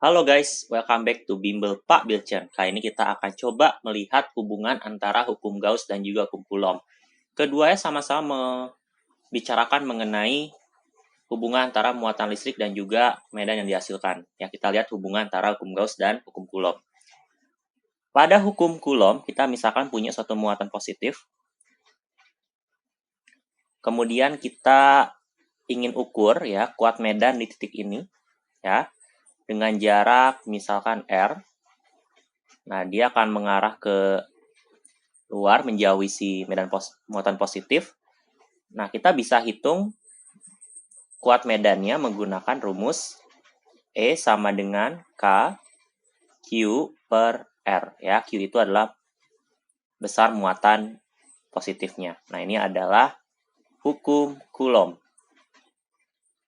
Halo guys, welcome back to Bimbel Pak Bilchen. Kali ini kita akan coba melihat hubungan antara hukum Gauss dan juga hukum Coulomb. Keduanya sama-sama membicarakan mengenai hubungan antara muatan listrik dan juga medan yang dihasilkan. Ya, kita lihat hubungan antara hukum Gauss dan hukum Coulomb. Pada hukum Coulomb, kita misalkan punya suatu muatan positif. Kemudian kita ingin ukur ya kuat medan di titik ini, ya. Dengan jarak misalkan R, nah dia akan mengarah ke luar menjauhi si medan muatan positif. Nah kita bisa hitung kuat medannya menggunakan rumus E sama dengan K Q per R. Ya, Q itu adalah besar muatan positifnya. Nah ini adalah hukum Coulomb.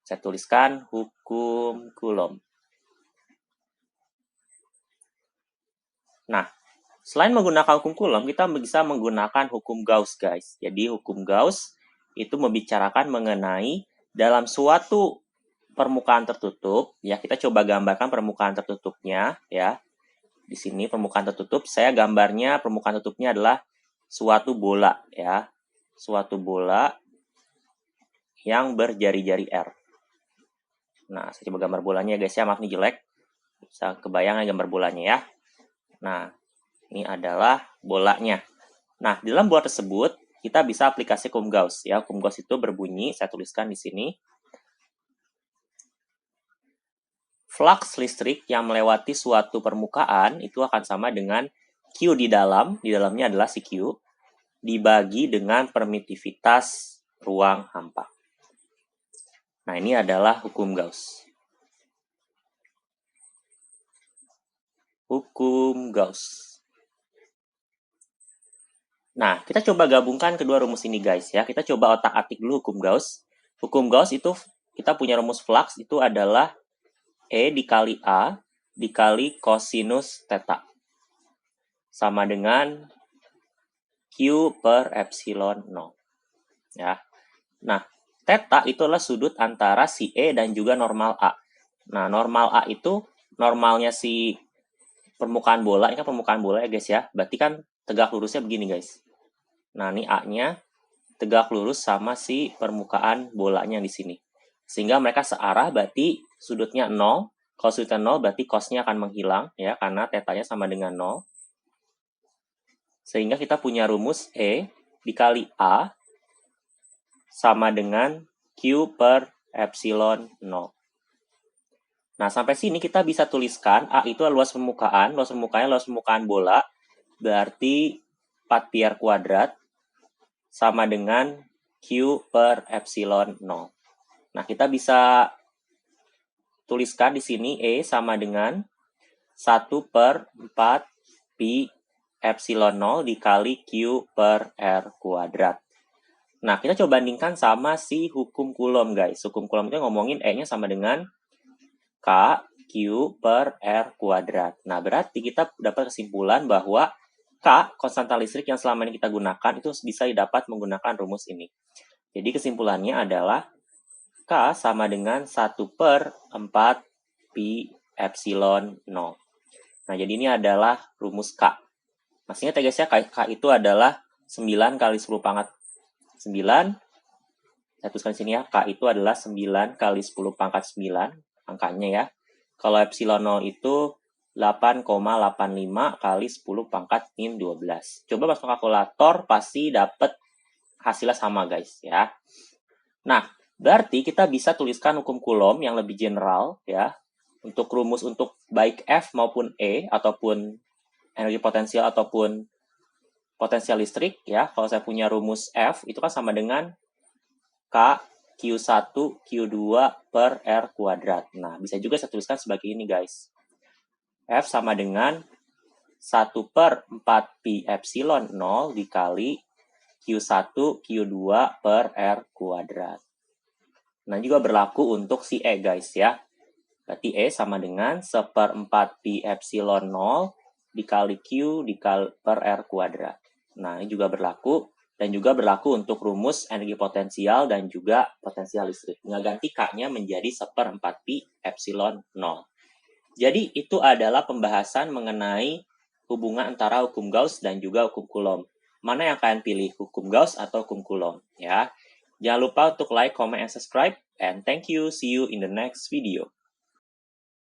Saya tuliskan hukum Coulomb. Nah, selain menggunakan hukum Coulomb, kita bisa menggunakan hukum Gauss, guys. Jadi, hukum Gauss itu membicarakan mengenai dalam suatu permukaan tertutup, ya kita coba gambarkan permukaan tertutupnya, ya. Di sini permukaan tertutup, saya gambarnya permukaan tertutupnya adalah suatu bola, ya. Suatu bola yang berjari-jari R. Nah, saya coba gambar bolanya, guys, ya. Maaf nih jelek. Bisa kebayang gambar bolanya, ya. Nah, ini adalah bolanya. Nah, di dalam bola tersebut, kita bisa aplikasi hukum Gauss. Ya, hukum Gauss itu berbunyi, saya tuliskan di sini. Flux listrik yang melewati suatu permukaan itu akan sama dengan Q di dalamnya adalah si Q, dibagi dengan permitivitas ruang hampa. Nah, ini adalah hukum Gauss. Hukum Gauss. Nah, kita coba gabungkan kedua rumus ini, guys, ya. Kita coba otak-atik dulu hukum Gauss. Hukum Gauss itu kita punya rumus flux itu adalah E dikali A dikali kosinus theta. Sama dengan Q per epsilon 0. Ya. Nah, theta itu adalah sudut antara si E dan juga normal A. Nah, normal A itu normalnya si permukaan bola. Ini kan permukaan bola ya, guys, ya. Berarti kan tegak lurusnya begini, guys. Nah, ini A-nya tegak lurus sama si permukaan bolanya di sini. Sehingga mereka searah, berarti sudutnya 0. Kalau sudutnya 0, berarti cos-nya akan menghilang, ya, karena theta-nya sama dengan 0. Sehingga kita punya rumus E dikali A sama dengan Q per epsilon 0. Nah, sampai sini kita bisa tuliskan A itu luas permukaan bola, berarti 4 pi r kuadrat sama dengan Q per epsilon 0. Nah, kita bisa tuliskan di sini E sama dengan 1 per 4 pi epsilon 0 dikali Q per R kuadrat. Nah, kita coba bandingkan sama si hukum Coulomb, guys. Hukum Coulomb itu ngomongin E-nya sama dengan K Q per R kuadrat. Nah, berarti kita dapat kesimpulan bahwa K, konstanta listrik yang selama ini kita gunakan, itu bisa didapat menggunakan rumus ini. Jadi kesimpulannya adalah K sama dengan 1 per 4 pi epsilon 0. Nah, jadi ini adalah rumus K. Maksudnya guys ya, K itu adalah 9 kali 10 pangkat 9. Saya tuliskan di sini ya, K itu adalah 9 kali 10 pangkat 9, angkanya ya. Kalau epsilon 0 itu 8,85 kali 10 pangkat min 12. Coba masuk kalkulator, pasti dapat hasilnya sama, guys, ya. Nah, berarti kita bisa tuliskan hukum Coulomb yang lebih general, ya. Untuk rumus untuk baik F maupun E, ataupun energi potensial ataupun potensial listrik, ya. Kalau saya punya rumus F, itu kan sama dengan K Q1 Q2 per R kuadrat. Nah, bisa juga saya tuliskan sebagai ini, guys. F sama dengan 1 per 4 pi epsilon 0 dikali Q1 Q2 per R kuadrat. Nah, juga berlaku untuk si E, guys, ya. Berarti E sama dengan 1/4 pi epsilon 0 dikali Q dikali per R kuadrat. Nah, ini juga berlaku. Dan juga berlaku untuk rumus energi potensial dan juga potensial listrik. Nggak ganti K-nya menjadi 1/4 pi epsilon 0. Jadi itu adalah pembahasan mengenai hubungan antara hukum Gauss dan juga hukum Coulomb. Mana yang kalian pilih, hukum Gauss atau hukum Coulomb? Ya. Jangan lupa untuk like, comment, and subscribe. And thank you. See you in the next video.